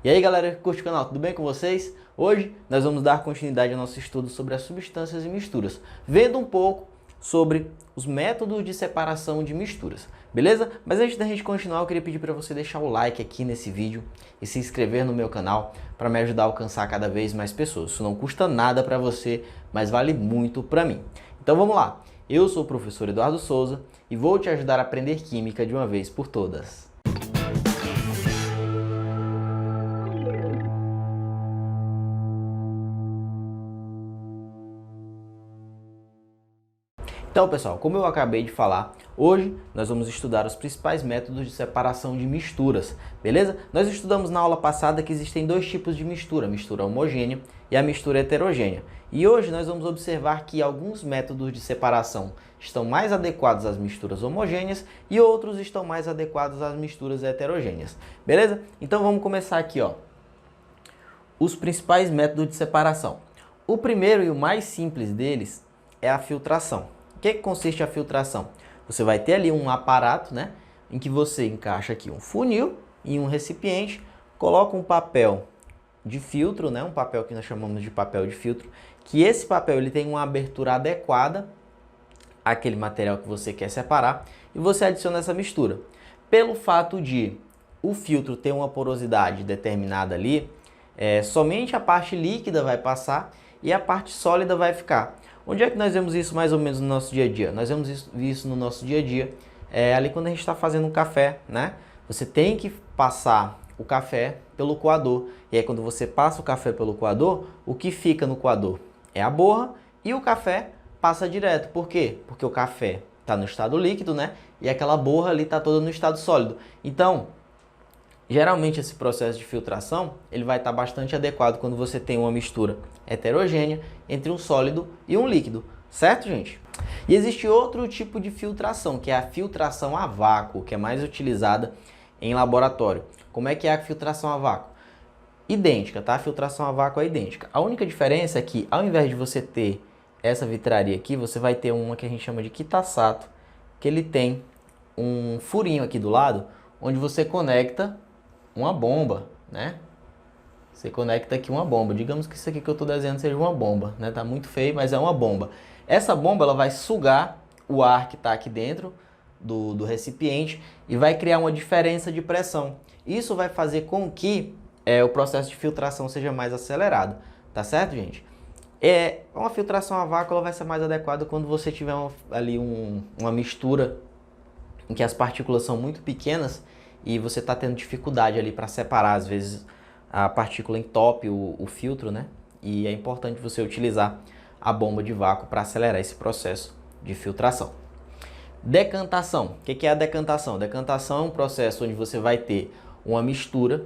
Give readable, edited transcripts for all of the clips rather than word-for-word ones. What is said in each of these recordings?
E aí galera que curte o canal, tudo bem com vocês? Hoje nós vamos dar continuidade ao nosso estudo sobre as substâncias e misturas, vendo um pouco sobre os métodos de separação de misturas, beleza? Mas antes da gente continuar, eu queria pedir para você deixar o like aqui nesse vídeo e se inscrever no meu canal para me ajudar a alcançar cada vez mais pessoas. Isso não custa nada para você, mas vale muito para mim. Então vamos lá, eu sou o professor Eduardo Souza e vou te ajudar a aprender Química de uma vez por todas. Então, pessoal, como eu acabei de falar, hoje nós vamos estudar os principais métodos de separação de misturas, beleza? Nós estudamos na aula passada que existem dois tipos de mistura, a mistura homogênea e a mistura heterogênea. E hoje nós vamos observar que alguns métodos de separação estão mais adequados às misturas homogêneas e outros estão mais adequados às misturas heterogêneas, beleza? Então vamos começar aqui, ó. Os principais métodos de separação. O primeiro e o mais simples deles é a filtração. O que consiste a filtração? Você vai ter ali um aparato, né, em que você encaixa aqui um funil em um recipiente, coloca um papel de filtro, né, um papel que nós chamamos de papel de filtro, que esse papel ele tem uma abertura adequada àquele material que você quer separar e você adiciona essa mistura. Pelo fato de o filtro ter uma porosidade determinada ali, somente a parte líquida vai passar e a parte sólida vai ficar. Onde é que nós vemos isso mais ou menos no nosso dia a dia? Nós vemos isso no nosso dia a dia, ali quando a gente está fazendo um café, né? Você tem que passar o café pelo coador. E aí quando você passa o café pelo coador, o que fica no coador é a borra e o café passa direto. Por quê? Porque o café está no estado líquido, né? E aquela borra ali está toda no estado sólido. Então, geralmente esse processo de filtração ele vai estar bastante adequado quando você tem uma mistura heterogênea entre um sólido e um líquido, certo, gente? E existe outro tipo de filtração, que é a filtração a vácuo, que é mais utilizada em laboratório. Como é que é a filtração a vácuo? Idêntica, tá? A filtração a vácuo é idêntica. A única diferença é que ao invés de você ter essa vitraria aqui, você vai ter uma que a gente chama de Kitasato, que ele tem um furinho aqui do lado, onde você conecta uma bomba, né? Você conecta aqui uma bomba. Digamos que isso aqui que eu estou desenhando seja uma bomba, né? Tá muito feio, mas é uma bomba. Essa bomba ela vai sugar o ar que está aqui dentro do recipiente e vai criar uma diferença de pressão. Isso vai fazer com que o processo de filtração seja mais acelerado, tá certo, gente? Uma filtração a vácuo ela vai ser mais adequada quando você tiver ali uma mistura em que as partículas são muito pequenas e você está tendo dificuldade ali para separar, às vezes a partícula entope o filtro, né? E é importante você utilizar a bomba de vácuo para acelerar esse processo de filtração. Decantação. O que é a decantação? Decantação é um processo onde você vai ter uma mistura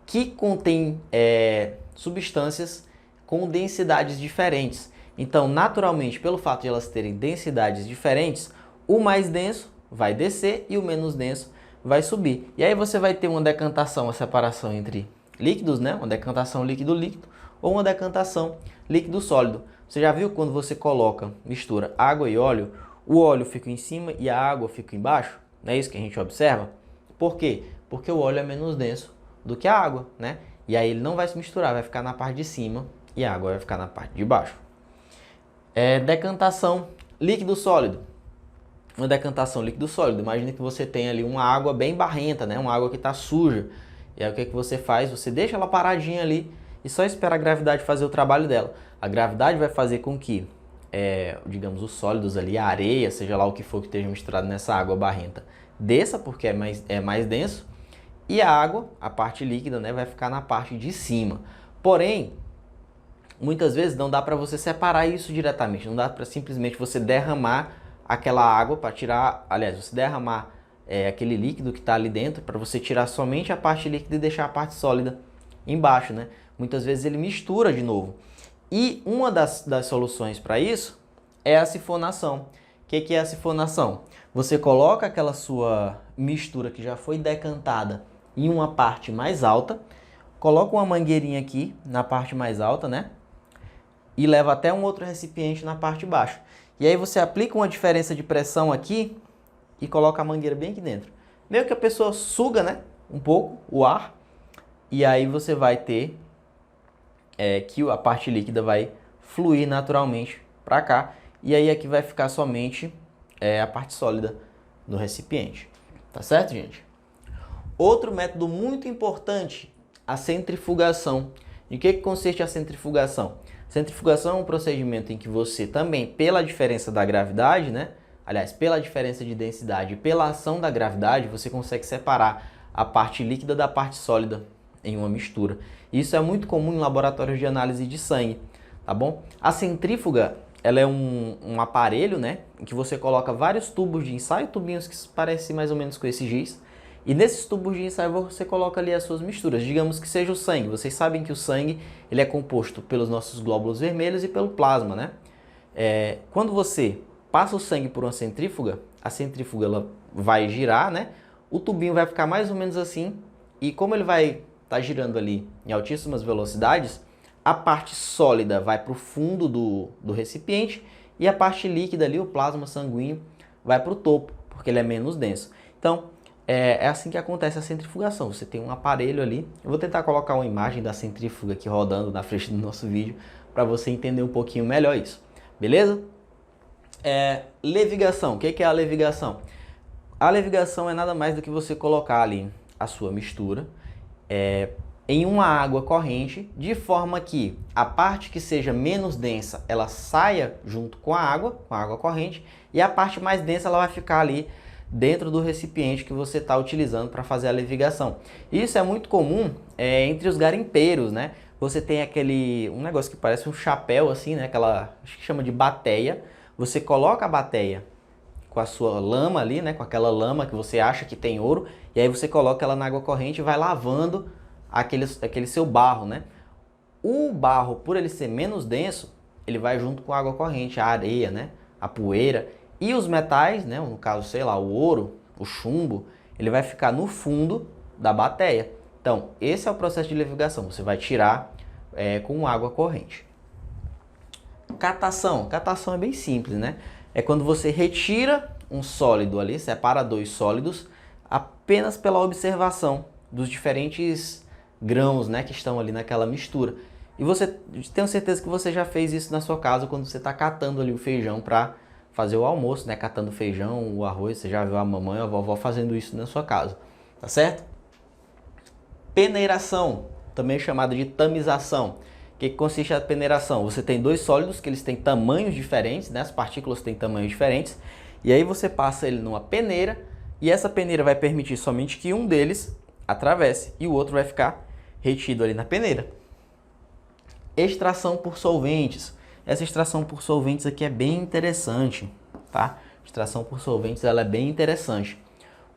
que contém substâncias com densidades diferentes. Então, naturalmente, pelo fato de elas terem densidades diferentes, o mais denso vai descer e o menos denso vai subir. E aí você vai ter uma decantação, a separação entre líquidos, né? Uma decantação líquido-líquido ou uma decantação líquido-sólido. Você já viu quando você mistura água e óleo, o óleo fica em cima e a água fica embaixo? Não é isso que a gente observa? Por quê? Porque o óleo é menos denso do que a água, né? E aí ele não vai se misturar, vai ficar na parte de cima e a água vai ficar na parte de baixo. Decantação líquido-sólido. Uma decantação líquido-sólido. Imagina que você tem ali uma água bem barrenta, né? Uma água que está suja. E aí o que você faz? Você deixa ela paradinha ali e só espera a gravidade fazer o trabalho dela. A gravidade vai fazer com que, digamos, os sólidos ali, a areia, seja lá o que for que esteja misturado nessa água barrenta, desça porque é mais denso. E a água, a parte líquida, né, vai ficar na parte de cima. Porém, muitas vezes não dá para você separar isso diretamente. Não dá para simplesmente você derramar aquela água para tirar, aliás, você derramar aquele líquido que está ali dentro para você tirar somente a parte líquida e deixar a parte sólida embaixo, né? Muitas vezes ele mistura de novo. E uma das soluções para isso é a sifonação. O que é a sifonação? Você coloca aquela sua mistura que já foi decantada em uma parte mais alta, coloca uma mangueirinha aqui na parte mais alta, né? E leva até um outro recipiente na parte de baixo. E aí você aplica uma diferença de pressão aqui e coloca a mangueira bem aqui dentro. Meio que a pessoa suga, né, um pouco o ar e aí você vai ter que a parte líquida vai fluir naturalmente para cá, e aí aqui vai ficar somente a parte sólida no recipiente. Tá certo, gente? Outro método muito importante, a centrifugação. De que consiste a centrifugação? Centrifugação é um procedimento em que você também, pela diferença da gravidade, né? Aliás, pela diferença de densidade e pela ação da gravidade, você consegue separar a parte líquida da parte sólida em uma mistura. Isso é muito comum em laboratórios de análise de sangue, tá bom? A centrífuga, ela é um aparelho, né, em que você coloca vários tubos de ensaio, tubinhos que parecem mais ou menos com esse giz, e nesses tubos de ensaio você coloca ali as suas misturas. Digamos que seja o sangue. Vocês sabem que o sangue ele é composto pelos nossos glóbulos vermelhos e pelo plasma, né? Quando você passa o sangue por uma centrífuga, a centrífuga ela vai girar, né? O tubinho vai ficar mais ou menos assim, e como ele vai estar girando ali em altíssimas velocidades, a parte sólida vai para o fundo do recipiente e a parte líquida ali, o plasma sanguíneo, vai para o topo, porque ele é menos denso. Então, é assim que acontece a centrifugação. Você tem um aparelho ali. Eu vou tentar colocar uma imagem da centrífuga aqui rodando na frente do nosso vídeo para você entender um pouquinho melhor isso. Beleza? Levigação. O que é a levigação? A levigação é nada mais do que você colocar ali a sua mistura em uma água corrente, de forma que a parte que seja menos densa, ela saia junto com a água corrente, e a parte mais densa ela vai ficar ali dentro do recipiente que você está utilizando para fazer a levigação. Isso é muito comum entre os garimpeiros, né? Você tem um negócio que parece um chapéu assim, né? Acho que chama de bateia. Você coloca a bateia com a sua lama ali, né? Com aquela lama que você acha que tem ouro, e aí você coloca ela na água corrente e vai lavando aquele seu barro, né? O barro, por ele ser menos denso, ele vai junto com a água corrente, a areia, né? A poeira. E os metais, né, no caso, sei lá, o ouro, o chumbo, ele vai ficar no fundo da bateia. Então, esse é o processo de levigação. Você vai tirar com água corrente. Catação. Catação é bem simples, né? É quando você retira um sólido ali, separa dois sólidos, apenas pela observação dos diferentes grãos, né, que estão ali naquela mistura. E você, tenho certeza que você já fez isso na sua casa quando você está catando ali o feijão para fazer o almoço, né? Catando feijão, o arroz, você já viu a mamãe ou a vovó fazendo isso na sua casa, tá certo? Peneiração, também chamada de tamização. O que consiste a peneiração? Você tem dois sólidos que eles têm tamanhos diferentes, né? As partículas têm tamanhos diferentes, e aí você passa ele numa peneira, e essa peneira vai permitir somente que um deles atravesse, e o outro vai ficar retido ali na peneira. Extração por solventes. Essa extração por solventes aqui é bem interessante, tá? Extração por solventes ela é bem interessante.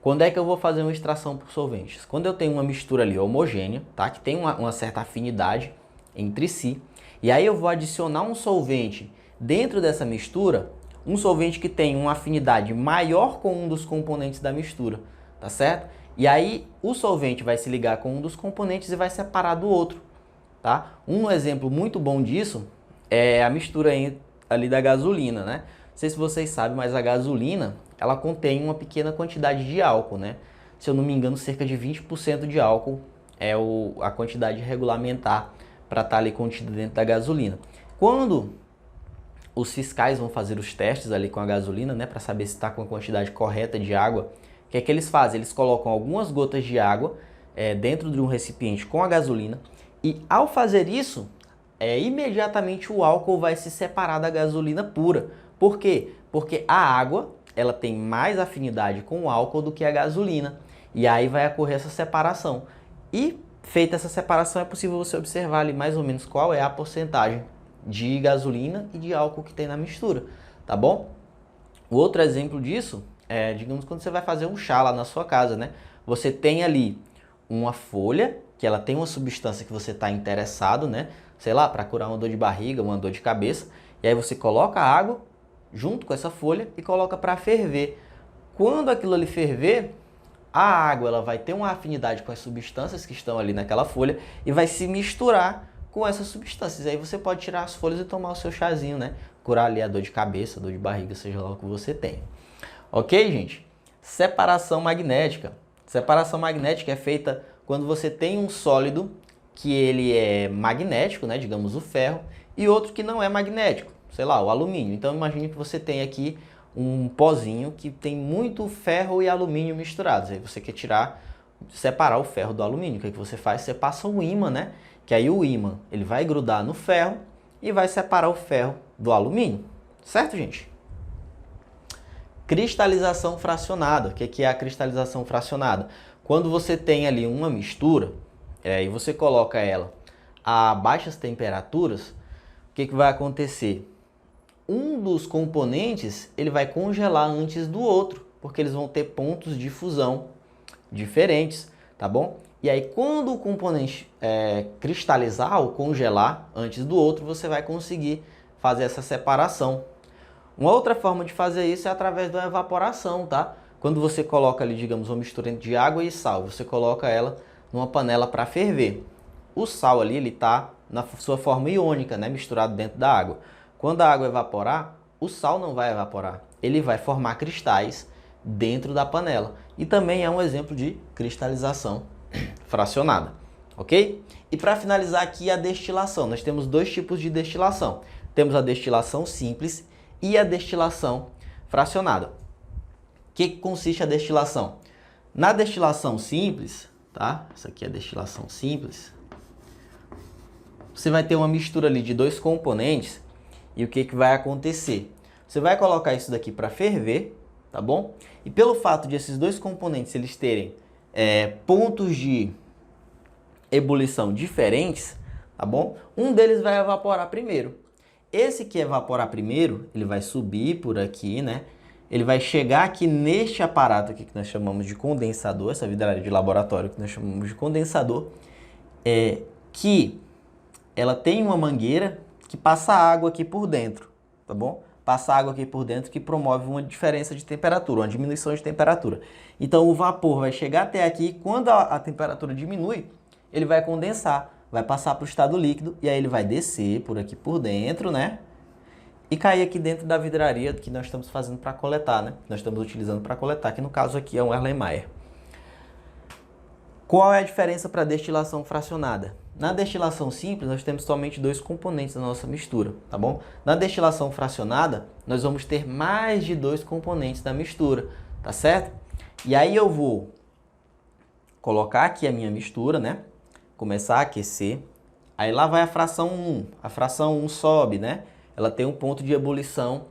Quando é que eu vou fazer uma extração por solventes? Quando eu tenho uma mistura ali homogênea, tá? Que tem uma certa afinidade entre si, e aí eu vou adicionar um solvente dentro dessa mistura, um solvente que tem uma afinidade maior com um dos componentes da mistura, tá certo? E aí o solvente vai se ligar com um dos componentes e vai separar do outro, tá? Um exemplo muito bom disso é a mistura ali da gasolina, né? Não sei se vocês sabem, mas a gasolina, ela contém uma pequena quantidade de álcool, né? Se eu não me engano, cerca de 20% de álcool é a quantidade regulamentar para estar ali contida dentro da gasolina. Quando os fiscais vão fazer os testes ali com a gasolina, né, para saber se está com a quantidade correta de água, o que é que eles fazem? Eles colocam algumas gotas de água dentro de um recipiente com a gasolina, e ao fazer isso, imediatamente o álcool vai se separar da gasolina pura. Por quê? Porque a água ela tem mais afinidade com o álcool do que a gasolina, e aí vai ocorrer essa separação. E feita essa separação, é possível você observar ali mais ou menos qual é a porcentagem de gasolina e de álcool que tem na mistura, tá bom? O outro exemplo disso é, digamos, quando você vai fazer um chá lá na sua casa, né? Você tem ali uma folha, que ela tem uma substância que você está interessado, né? Sei lá, para curar uma dor de barriga, uma dor de cabeça. E aí você coloca a água junto com essa folha e coloca para ferver. Quando aquilo ali ferver, a água ela vai ter uma afinidade com as substâncias que estão ali naquela folha e vai se misturar com essas substâncias. Aí você pode tirar as folhas e tomar o seu chazinho, né? Curar ali a dor de cabeça, dor de barriga, seja lá o que você tem. Ok, gente? Separação magnética. Separação magnética é feita quando você tem um sólido que ele é magnético, né, digamos o ferro, e outro que não é magnético, sei lá, o alumínio. Então imagine que você tem aqui um pozinho que tem muito ferro e alumínio misturados. Aí você quer separar o ferro do alumínio. O que você faz? Você passa um ímã, né? Que aí o ímã ele vai grudar no ferro e vai separar o ferro do alumínio. Certo, gente? Cristalização fracionada. O que é a cristalização fracionada? Quando você tem ali uma mistura e você coloca ela a baixas temperaturas, o que vai acontecer? Um dos componentes ele vai congelar antes do outro, porque eles vão ter pontos de fusão diferentes, tá bom? E aí quando o componente cristalizar ou congelar antes do outro, você vai conseguir fazer essa separação. Uma outra forma de fazer isso é através da evaporação, tá? Quando você coloca ali, digamos, uma mistura de água e sal, você coloca ela numa panela para ferver. O sal ali, ele está na sua forma iônica, né? Misturado dentro da água. Quando a água evaporar, o sal não vai evaporar. Ele vai formar cristais dentro da panela. E também é um exemplo de cristalização fracionada, ok? E para finalizar aqui a destilação, nós temos dois tipos de destilação. Temos a destilação simples e a destilação fracionada. O que consiste a destilação? Na destilação simples, tá? Essa aqui é a destilação simples. Você vai ter uma mistura ali de dois componentes e o que vai acontecer? Você vai colocar isso daqui para ferver, tá bom? E pelo fato de esses dois componentes eles terem pontos de ebulição diferentes, tá bom? Um deles vai evaporar primeiro. Esse que evaporar primeiro, ele vai subir por aqui, né? Ele vai chegar aqui neste aparato aqui que nós chamamos de condensador, essa vidraria de laboratório que nós chamamos de condensador, que ela tem uma mangueira que passa água aqui por dentro, tá bom? Passa água aqui por dentro que promove uma diferença de temperatura, uma diminuição de temperatura. Então o vapor vai chegar até aqui e quando a temperatura diminui, ele vai condensar, vai passar para o estado líquido e aí ele vai descer por aqui por dentro, né? E cair aqui dentro da vidraria que nós estamos fazendo para coletar, né? Nós estamos utilizando para coletar, que no caso aqui é um Erlenmeyer. Qual é a diferença para a destilação fracionada? Na destilação simples, nós temos somente dois componentes da nossa mistura, tá bom? Na destilação fracionada, nós vamos ter mais de dois componentes da mistura, tá certo? E aí eu vou colocar aqui a minha mistura, né? Começar a aquecer. Aí lá vai a fração 1. A fração 1 sobe, né? Ela tem um ponto de ebulição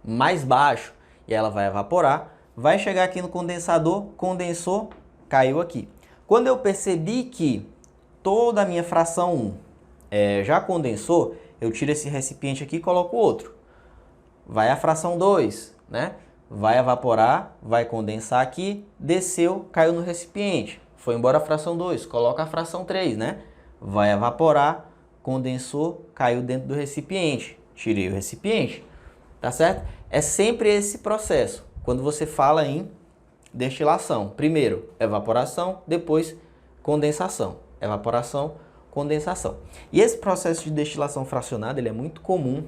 mais baixo e ela vai evaporar. Vai chegar aqui no condensador, condensou, caiu aqui. Quando eu percebi que toda a minha fração 1 já condensou, eu tiro esse recipiente aqui e coloco outro. Vai a fração 2, né? Vai evaporar, vai condensar aqui, desceu, caiu no recipiente. Foi embora a fração 2, coloca a fração 3, né? Vai evaporar, condensou, caiu dentro do recipiente. Tirei o recipiente, tá certo? É sempre esse processo. Quando você fala em destilação, primeiro evaporação, depois condensação. Evaporação, condensação. E esse processo de destilação fracionada ele é muito comum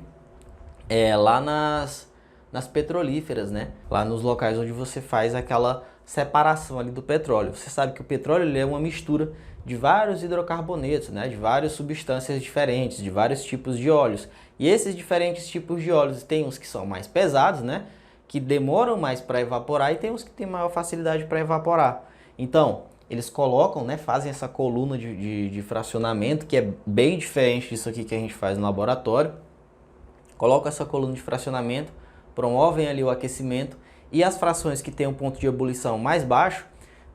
lá nas petrolíferas, né? Lá nos locais onde você faz aquela separação ali do petróleo. Você sabe que o petróleo ele é uma mistura de vários hidrocarbonetos, né? De várias substâncias diferentes, de vários tipos de óleos. E esses diferentes tipos de óleos tem uns que são mais pesados, né? Que demoram mais para evaporar e tem uns que têm maior facilidade para evaporar. Então, eles colocam, né, fazem essa coluna de fracionamento, que é bem diferente disso aqui que a gente faz no laboratório. Colocam essa coluna de fracionamento, promovem ali o aquecimento e as frações que têm um ponto de ebulição mais baixo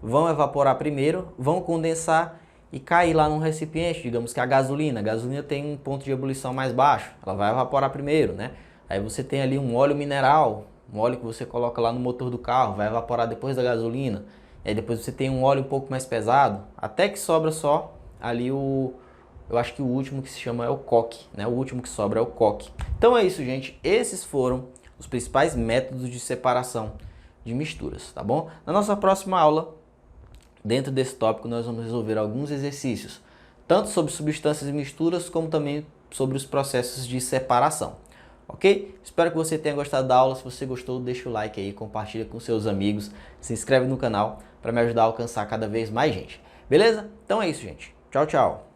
vão evaporar primeiro, vão condensar e cair lá num recipiente, digamos que a gasolina. A gasolina tem um ponto de ebulição mais baixo, ela vai evaporar primeiro, né? Aí você tem ali um óleo mineral, um óleo que você coloca lá no motor do carro, vai evaporar depois da gasolina. E aí depois você tem um óleo um pouco mais pesado, até que sobra só ali eu acho que o último que se chama é o coque, né? O último que sobra é o coque. Então é isso, gente. Esses foram os principais métodos de separação de misturas, tá bom? Na nossa próxima aula, dentro desse tópico, nós vamos resolver alguns exercícios, tanto sobre substâncias e misturas, como também sobre os processos de separação. Ok? Espero que você tenha gostado da aula. Se você gostou, deixa o like aí, compartilha com seus amigos, se inscreve no canal para me ajudar a alcançar cada vez mais gente. Beleza? Então é isso, gente. Tchau, tchau.